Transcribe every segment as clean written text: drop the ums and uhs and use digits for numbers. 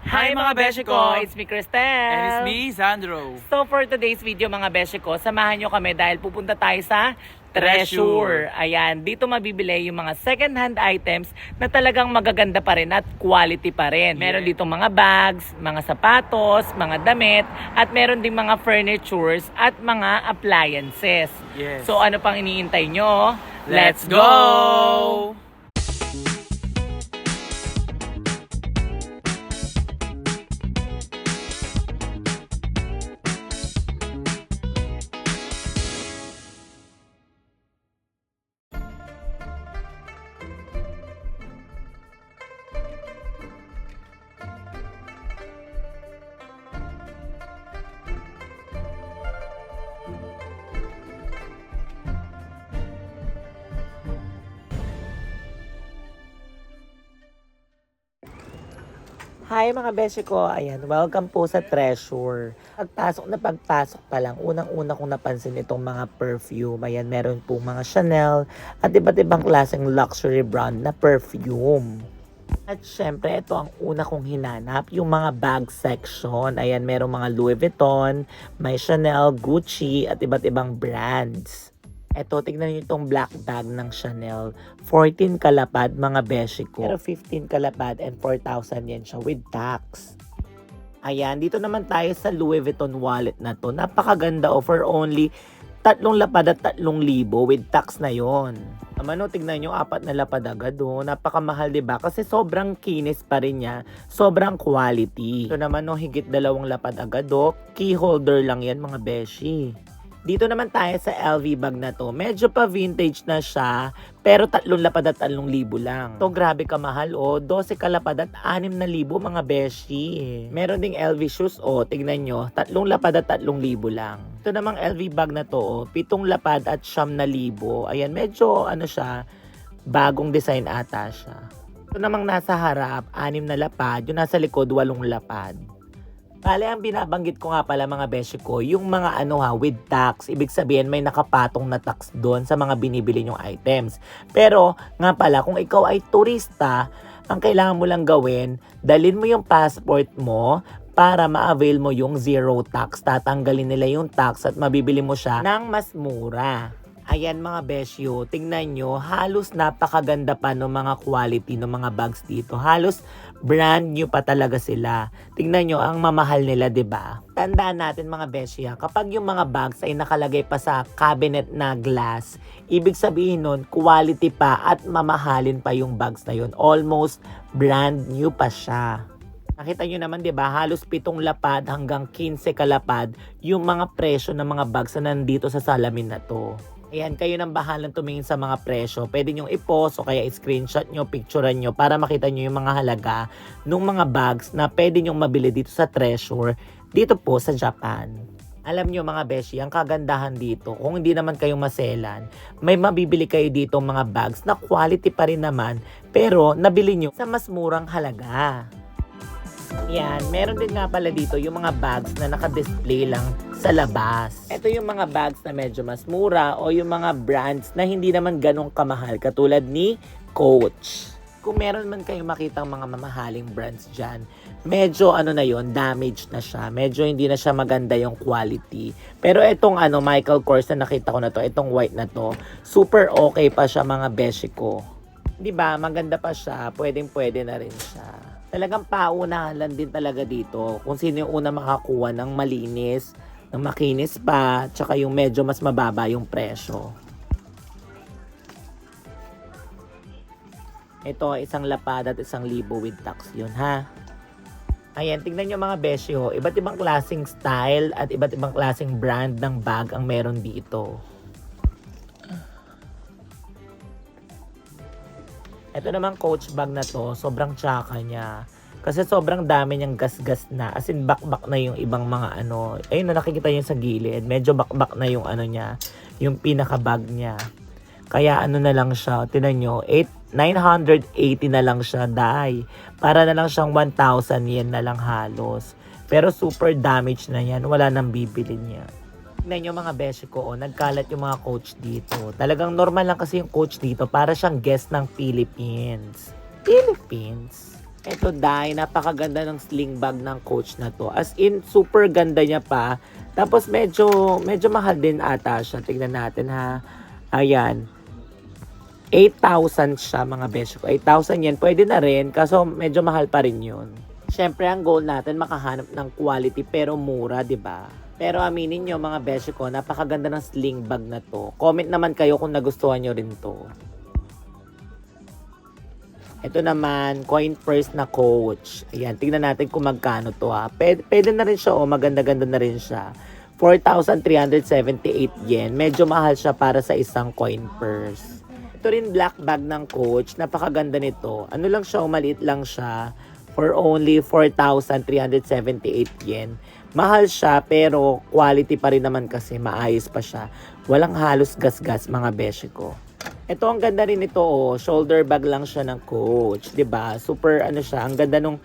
Hi mga beshi ko! It's me, Cristel. And it's me, Sandro. So for today's video mga beshi ko, samahan nyo kami dahil pupunta tayo sa Treasure. Ayan, dito mabibili yung mga second-hand items na talagang magaganda pa rin at quality pa rin. Meron dito mga bags, mga sapatos, mga damit, at meron ding mga furnitures at mga appliances. Yes. So ano pang iniintay nyo? Let's go! Hi mga beshi ko, ayan, welcome po sa Treasure. Pagpasok pa lang, unang-una kong napansin itong mga perfume. Ayan, meron po mga Chanel at iba't ibang klaseng luxury brand na perfume. At syempre, ito ang una kong hinanap, yung mga bag section. Ayan, merong mga Louis Vuitton, may Chanel, Gucci at iba't ibang brands. Eto, tignan nyo itong black bag ng Chanel. 14 kalapad mga beshi ko. Pero 15 kalapad and 4,000 yen siya with tax. Ayan, dito naman tayo sa Louis Vuitton wallet na to. Napakaganda for only 3 lapad at 3,000 with tax na yon. Naman o, tignan nyo, 4 na lapad agad o. Napakamahal diba? Kasi sobrang kinis pa rin niya. Sobrang quality. Ito naman o, higit 2 lapad agad o. Key holder lang yan mga beshi. Dito naman tayo sa LV bag na to. Medyo pa vintage na siya, pero 3 lapad at 3,000 lang. To grabe kamahal o, 12 kalapad at 6,000 mga beshi. Meron ding LV shoes o, tignan nyo, 3 lapad at 3,000 lang. Ito namang LV bag na to o, 7 lapad at 9,000. Ayan, medyo ano siya, bagong design ata siya. Ito namang nasa harap, 6 na lapad, yung nasa likod 8 lapad. Bale, ang binabanggit ko nga pala mga beshi ko, yung mga with tax. Ibig sabihin may nakapatong na tax doon sa mga binibili nyong items. Pero nga pala, kung ikaw ay turista, ang kailangan mo lang gawin, dalhin mo yung passport mo para ma-avail mo yung zero tax. Tatanggalin nila yung tax at mabibili mo siya ng mas mura. Ayan mga besyo, tingnan nyo, halos napakaganda pa ng mga quality ng mga bags dito. Halos brand new pa talaga sila. Tingnan nyo, ang mamahal nila, 'di ba? Tandaan natin mga besyo, kapag yung mga bags ay nakalagay pa sa cabinet na glass, ibig sabihin nun, quality pa at mamahalin pa yung bags na yun. Almost brand new pa siya. Nakita nyo naman, 'di ba? Halos 7 lapad hanggang 15 kalapad yung mga presyo ng mga bags na nandito sa salamin na 'to. Ayan, kayo nang bahalang tumingin sa mga presyo. Pwede nyo i-post o kaya i-screenshot nyo, picturean nyo para makita nyo yung mga halaga ng mga bags na pwede nyo mabili dito sa Treasure, dito po sa Japan. Alam nyo mga beshi, ang kagandahan dito, kung hindi naman kayo maselan, may mabibili kayo dito mga bags na quality pa rin naman, pero nabili nyo sa mas murang halaga. Yan, meron din nga pala dito yung mga bags na naka-display lang sa labas. Ito yung mga bags na medyo mas mura o yung mga brands na hindi naman ganong kamahal katulad ni Coach. Kung meron man kayong makitang mga mamahaling brands dyan, medyo na yon, damaged na siya. Medyo hindi na siya maganda yung quality. Pero itong Michael Kors na nakita ko na to, itong white na to, super okay pa siya mga beshi ko. Diba, maganda pa siya, pwedeng-pwede na rin siya. Talagang paunahan lang din talaga dito kung sino yung una makakuha ng malinis, ng makinis pa, tsaka yung medyo mas mababa yung presyo. Ito, 1 lapad at 1,000 with tax yun, ha? Ayan, tingnan nyo mga besyo, iba't ibang klaseng style at iba't ibang klaseng brand ng bag ang meron dito. Ito naman Coach bag na to, sobrang tsaka niya. Kasi sobrang dami niyang gas-gas na. As in, bakbak na yung ibang mga Ayun na, nakikita niyo sa gilid. Medyo bakbak na yung niya. Yung pinaka-bag niya. Kaya na lang siya. Tinan nyo, 980 na lang siya, dai. Para na lang siyang 1,000 yen na lang halos. Pero super damage na yan. Wala nang bibili niya. Tignan nyo mga beshi ko, nagkalat yung mga Coach dito. Talagang normal lang kasi yung Coach dito para siyang guest ng Philippines. Philippines? Ito dahil napakaganda ng sling bag ng Coach na to. As in, super ganda niya pa. Tapos medyo mahal din ata siya. Tingnan natin ha. Ayan. 8,000 siya mga beshi ko. 8,000 yan. Pwede na rin. Kaso medyo mahal pa rin yun. Siyempre, ang goal natin makahanap ng quality pero mura, di ba? Pero aminin nyo mga beshi ko, napakaganda ng sling bag na to. Comment naman kayo kung nagustuhan nyo rin to. Ito naman, coin purse na Coach. Ayan, tingnan natin kung magkano to ha. Pwede na rin siya, maganda-ganda na rin siya. 4,378 yen. Medyo mahal siya para sa isang coin purse. Ito rin black bag ng Coach. Napakaganda nito. Ano lang siya, maliit lang siya. For only 4,378 yen. Mahal siya pero quality pa rin naman kasi maayos pa siya. Walang halos gas-gas mga beshi ko. Ito ang ganda rin ito shoulder bag lang siya ng Coach, 'di ba? Super ano siya, ang ganda nung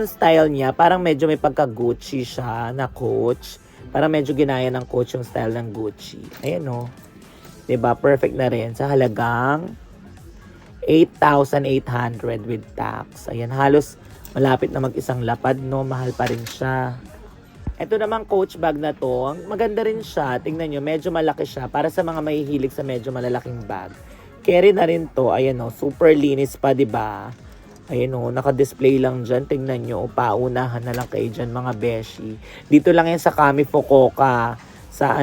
style niya, parang medyo may pagka Gucci siya na Coach. Parang medyo ginaya ng Coach yung style ng Gucci. Ayan 'Di ba? Perfect na rin sa halagang 8,800 with tax. Ayan, halos malapit na mag-isang lapad mahal pa rin siya. Ito namang Coach bag na to, maganda rin siya. Tingnan nyo, medyo malaki siya para sa mga mahihilig sa medyo malalaking bag. Carry na rin to. Ayan super linis pa, 'di ba? Ayan naka-display lang diyan. Tingnan nyo, paunahan na lang kayo diyan mga beshi. Dito lang yan sa Kami Fukuoka sa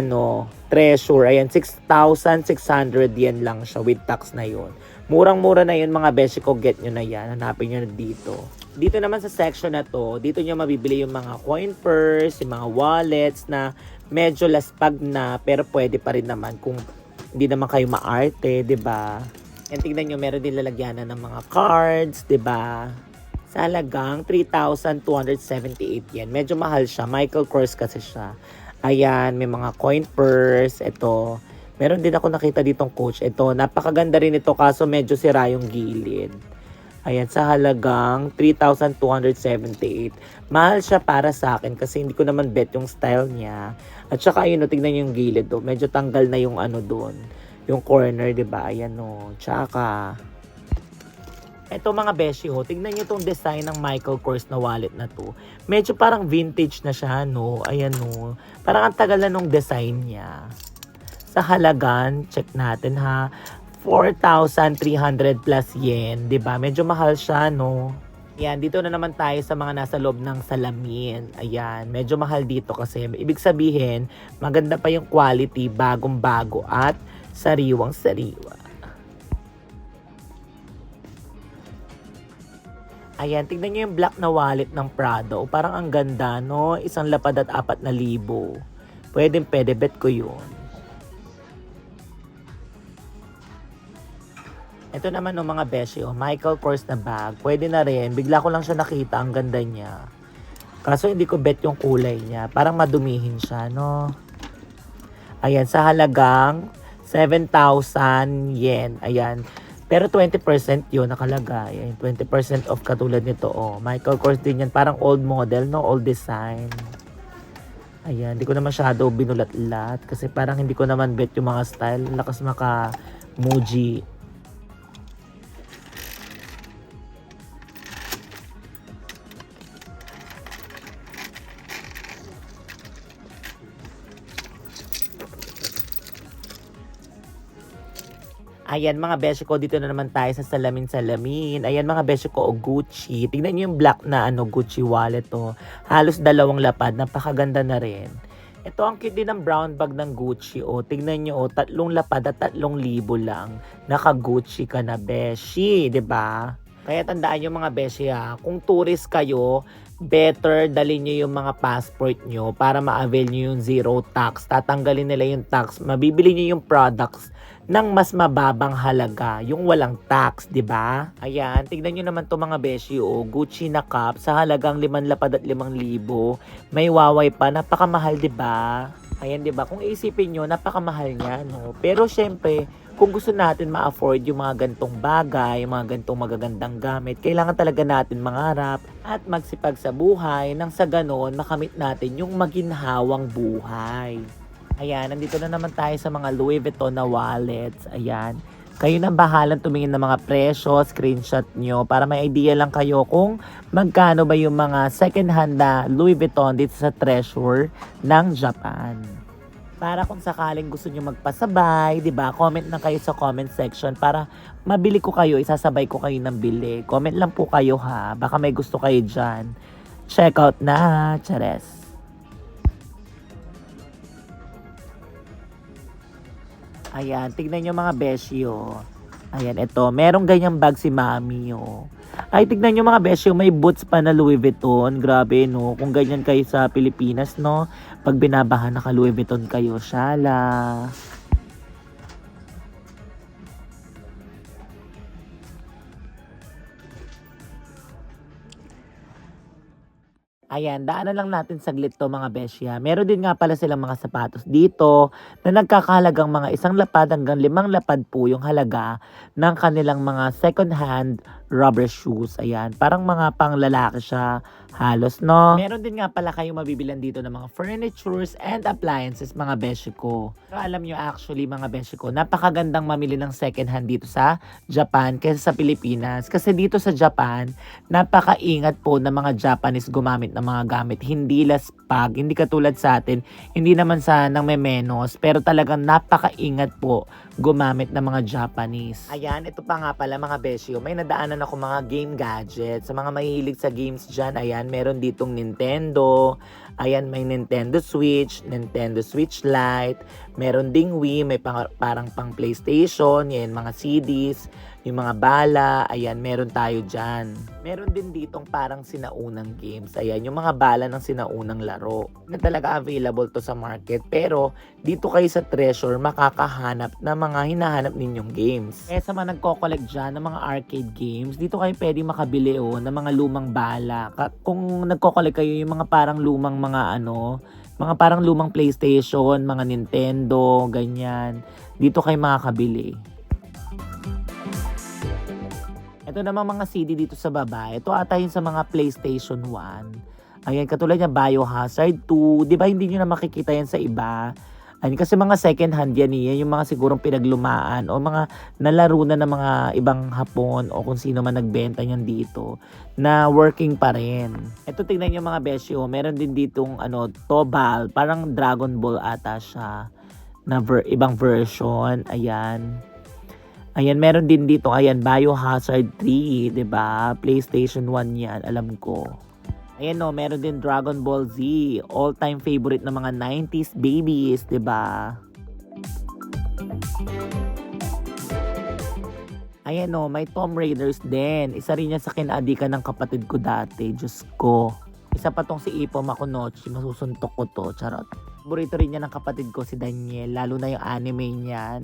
Treasure. Ayan, 6,600 yen lang siya with tax na 'yon. Murang-mura na 'yun mga beshi ko, get nyo na yan. Hanapin nyo na dito. Dito naman sa section na to, dito nyo mabibili yung mga coin purse, yung mga wallets na medyo laspag na pero pwede pa rin naman kung hindi naman kayo maarte, 'di ba? And tingnan nyo, meron din lalagyanan ng mga cards, 'di ba? Sa halagang 3,278 yen. Medyo mahal siya. Michael Kors kasi siya. Ayan, may mga coin purse. Ito. Meron din ako nakita ditong Coach. Ito, napakaganda rin ito kaso medyo sira yung gilid. Ayan, sa halagang 3,278. Mahal siya para sa akin kasi hindi ko naman bet yung style niya. At saka ayun, tignan niyo yung gilid do. Medyo tanggal na yung doon. Yung corner, 'di ba? Ayan Tsaka ito mga beshi tignan niyo tong design ng Michael Kors na wallet na to. Medyo parang vintage na siya, Ayan Parang ang tagal na nung design niya. Sa halagan, check natin ha. 4,300 plus yen, 'di ba? Medyo mahal siya, Yan, dito na naman tayo sa mga nasa loob ng salamin. Ayan, medyo mahal dito kasi ibig sabihin, maganda pa yung quality, bagong-bago at sariwang-sariwa. Ayan, tignan nyo yung black na wallet ng Prado. Parang ang ganda, Isang lapad at 4,000. Pwede, bet ko yun. Ito naman mga beshi, Michael Kors na bag. Pwede na rin. Bigla ko lang siya nakita. Ang ganda niya. Kaso hindi ko bet yung kulay niya. Parang madumihin siya, Ayan, sa halagang 7,000 yen. Ayan. Pero 20% yun nakalagay. Ayan, 20% off katulad nito, Michael Kors din yan. Parang old model, Old design. Ayan, hindi ko na masyado binulat-lat. Kasi parang hindi ko naman bet yung mga style. Lakas maka-Muji. Ayan mga beshi ko, dito na naman tayo sa salamin-salamin. Ayan mga beshi ko, Gucci. Tingnan niyo yung black na Gucci wallet Halos 2 lapad, napakaganda na rin. Ito ang cute din ng brown bag ng Gucci Tingnan niyo 3 lapad at 3,000 lang. Naka-Gucci ka na beshi, 'di ba? Kaya tandaan niyo mga beshi kung tourist kayo, better dalhin nyo yung mga passport nyo para ma-avail nyo yung zero tax. Tatanggalin nila yung tax. Mabibili nyo yung products ng mas mababang halaga, yung walang tax, 'di ba? Ayan, tignan niyo naman 'to mga beshi Gucci na cup sa halagang 5,000 at 5,000. May Huawei pa, napakamahal, 'di ba? Ayan, 'di ba? Kung isipin niyo, napakamahal niya, Pero syempre, kung gusto natin ma-afford yung mga gantong bagay, yung mga gantong magagandang gamit, kailangan talaga natin mangarap at magsipag sa buhay nang sa ganon makamit natin yung maginhawang buhay. Ayan, nandito na naman tayo sa mga Louis Vuitton na wallets. Ayan. Kayo na bahalang tumingin ng mga presyo, screenshot nyo para may idea lang kayo kung magkano ba yung mga second hand na Louis Vuitton dito sa Treasure ng Japan. Para kung sakaling gusto nyo magpasabay, di ba? Comment na kayo sa comment section para mabili ko kayo, isasabay ko kayo ng bili. Comment lang po kayo ha, baka may gusto kayo dyan. Check out na, chares. Ayan, tignan nyo mga beshi, oh. Ayan, ito. Merong ganyang bag si Mami, oh. Ay, tignan nyo mga beshi, may boots pa na Louis Vuitton. Grabe, no? Kung ganyan kayo sa Pilipinas, no? Pag binabahan naka Louis Vuitton kayo, shala. Ayan, daanan lang natin saglit to mga besya. Meron din nga pala silang mga sapatos dito na nagkakahalagang mga 1 lapad hanggang 5 lapad po yung halaga ng kanilang mga second hand rubber shoes. Ayan, parang mga panglalaki siya halos, no? Meron din nga pala kayong mabibilan dito ng mga furnitures and appliances mga beshi ko. So, alam nyo actually mga beshi ko, napakagandang mamili ng second hand dito sa Japan kaysa sa Pilipinas. Kasi dito sa Japan, napakaingat po ng mga Japanese gumamit ng mga gamit. Hindi laspag, hindi katulad sa atin, hindi naman sa nang may menos, pero talagang napakaingat po gumamit ng mga Japanese. Ayan, ito pa nga pala mga besyo, may nadaanan ako mga game gadgets. Sa mga mahilig sa games dyan, ayan, meron ditong Nintendo. Ayan, may Nintendo Switch, Nintendo Switch Lite. Meron ding Wii, may parang pang PlayStation, yan, mga CDs, yung mga bala. Ayan, meron tayo dyan. Meron din ditong parang sinaunang games. Ayan, yung mga bala ng sinaunang laro. Na talaga available to sa market. Pero, dito kayo sa Treasure, makakahanap ng mga hinahanap ninyong games. Kaya sa mga nagko-collect dyan ng mga arcade games, dito kayo pwede makabili ng mga lumang bala. Kung nagko-collect kayo yung mga parang lumang mga parang lumang PlayStation, mga Nintendo, ganyan. Dito kayo makakabili. Ito naman mga CD dito sa baba. Ito ata yun sa mga PlayStation 1. Ayan, katulad niya Biohazard 2. Di ba hindi nyo na makikita yan sa iba? Ayan, kasi mga second hand yan. Yan yung mga sigurong pinaglumaan o mga nalaro na ng mga ibang Hapon o kung sino man nagbenta niyan dito na working pa rin. Ito tingnan nyo mga besyo. Meron din ditong Tobal. Parang Dragon Ball ata siya. Na ibang version. Ayan. Ayan, meron din dito, ayan, Biohazard 3, 'di ba? PlayStation 1 'yan, alam ko. Ayan no, meron din Dragon Ball Z, all-time favorite ng mga 90s babies, 'di ba? Ayan no, may Tomb Raiders din. Isa rin yan sa kinaadikan ng kapatid ko dati, Diyos ko. Isa pa tong si Ippo Makunochi, masusuntok ko to, charot. Paborito rin niya ng kapatid ko si Daniel, lalo na yung anime niyan.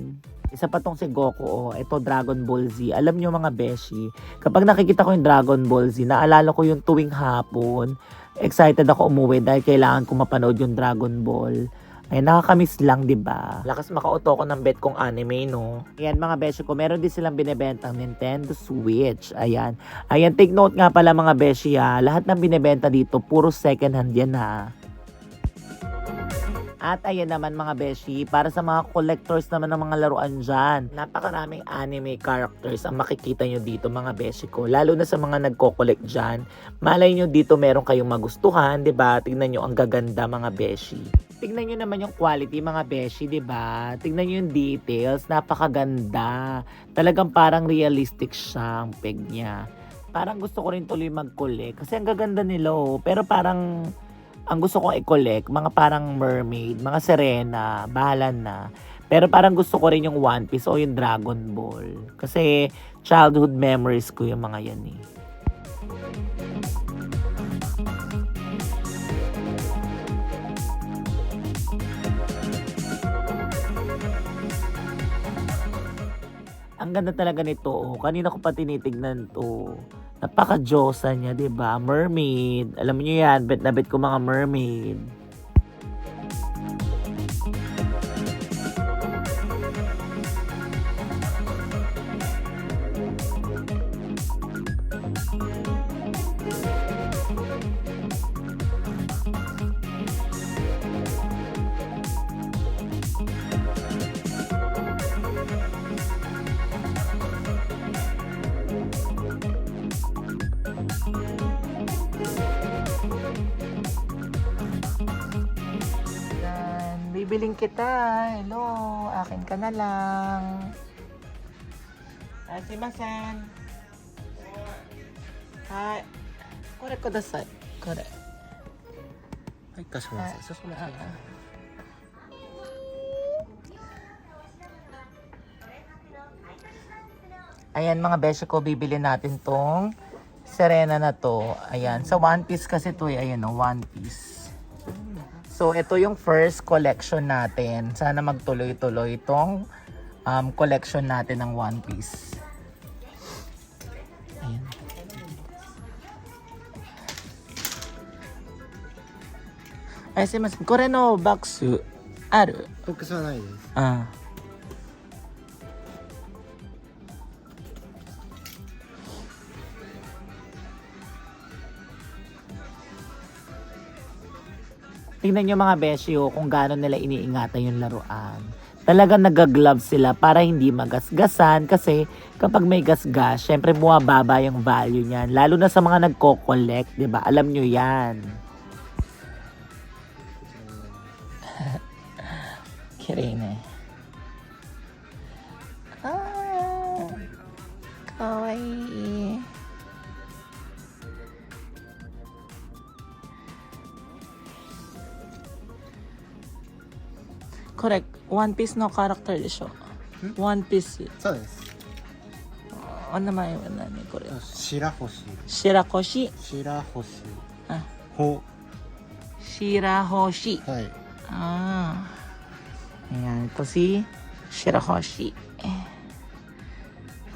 Isa pa tong si Goku, ito Dragon Ball Z. Alam nyo mga beshi, kapag nakikita ko yung Dragon Ball Z, naalala ko yung tuwing hapon. Excited ako umuwi dahil kailangan ko mapanood yung Dragon Ball. Ayan, nakakamiss lang, diba? Lakas makauto ko ng bet kong anime, no? Ayan, mga beshi ko, meron din silang binibentang Nintendo Switch. Ayan. Ayan, take note nga pala mga beshi, ha. Lahat ng binibenta dito, puro second hand yan, ha. At ayan naman mga beshi, para sa mga collectors naman ng mga laruan dyan, napakaraming anime characters ang makikita nyo dito mga beshi ko. Lalo na sa mga nagko-collect dyan, malay nyo dito meron kayong magustuhan, 'di ba? Tingnan nyo ang gaganda mga beshi. Tingnan nyo naman yung quality mga beshi, 'di ba? Tingnan nyo yung details, napakaganda. Talagang parang realistic siya ang peg niya. Parang gusto ko rin tuloy mag-collect kasi ang gaganda nila, pero parang ang gusto kong i-collect, mga parang mermaid, mga Serena, bahala na. Pero parang gusto ko rin yung One Piece o yung Dragon Ball. Kasi childhood memories ko yung mga yan eh. Ang ganda talaga nito. Kanina ko pa tinitignan to. Napaka-Diyosa niya, 'di ba? Mermaid. Alam niyo 'yan, bet na bet ko mga mermaid. bibiling kita. Hello, akin ka na lang. Asimasen. Hi. Kore kudasai. Kore. はい、かしこまりました。少々お待ちください。Ayan mga beshi ko, bibili natin tong Serena na to. Ayan, sa One Piece kasi to ayan o, One Piece. So, ito yung first collection natin. Sana magtuloy-tuloy itong collection natin ng One Piece. Ayan. Ay, simasen. Kore no box aru? ボックスはないです。 Ah. Tingnan nyo mga besyo kung gaano nila iniingatan yung laruan. Talagang nag-gloves sila para hindi magasgasan kasi kapag may gasgas, syempre bumababa yung value niyan. Lalo na sa mga nagko-collect, di ba? Alam nyo yan. Kirene. Ah, kawaii. Correct. One Piece no character でしょ。One Piece. そうです。お名前は何これ？白星。白星。白星。あ、ほ。白星。はい。Ah. Ayan, ito si Shirahoshi.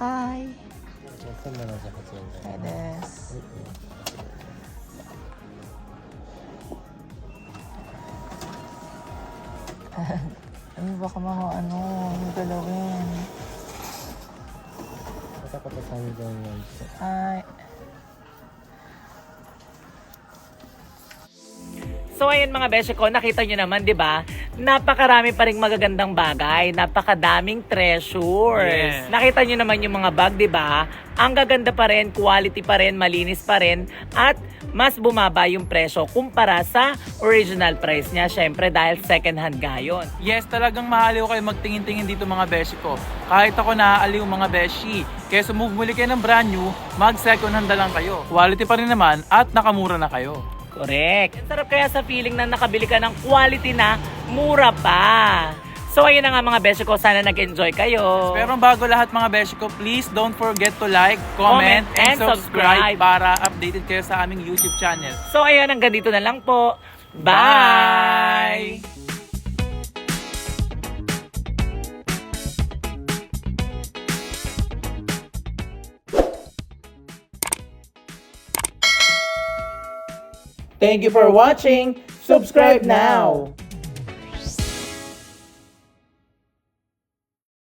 Hi. 1708円で。 Hi des. Ay, baka ano, yung galawin. 片方3000円です。 Hi. So ayun mga beshi ko, nakita nyo naman 'di ba? Napakarami pa ring magagandang bagay, napakadaming treasures. Yes. Nakita nyo naman yung mga bag 'di ba? Ang gaganda pa rin, quality pa rin, malinis pa rin at mas bumaba yung presyo kumpara sa original price niya. Syempre dahil second hand gayon. Yes, talagang maaliw kayo magtingin-tingin dito mga beshi ko. Kahit ako naaaliw mga beshi. Kaya sumubuli kayo ng brand new, mag second hand na lang kayo. Quality pa rin naman at nakamura na kayo. Correct. Ang sarap kaya sa feeling na nakabili ka ng quality na mura pa. So ayun na nga mga beshi ko, sana nag-enjoy kayo. Pero bago lahat mga beshi ko, please don't forget to like, comment, and subscribe para updated kayo sa aming YouTube channel. So ayun, hanggang dito na lang po. Bye! Thank you for watching. Subscribe now.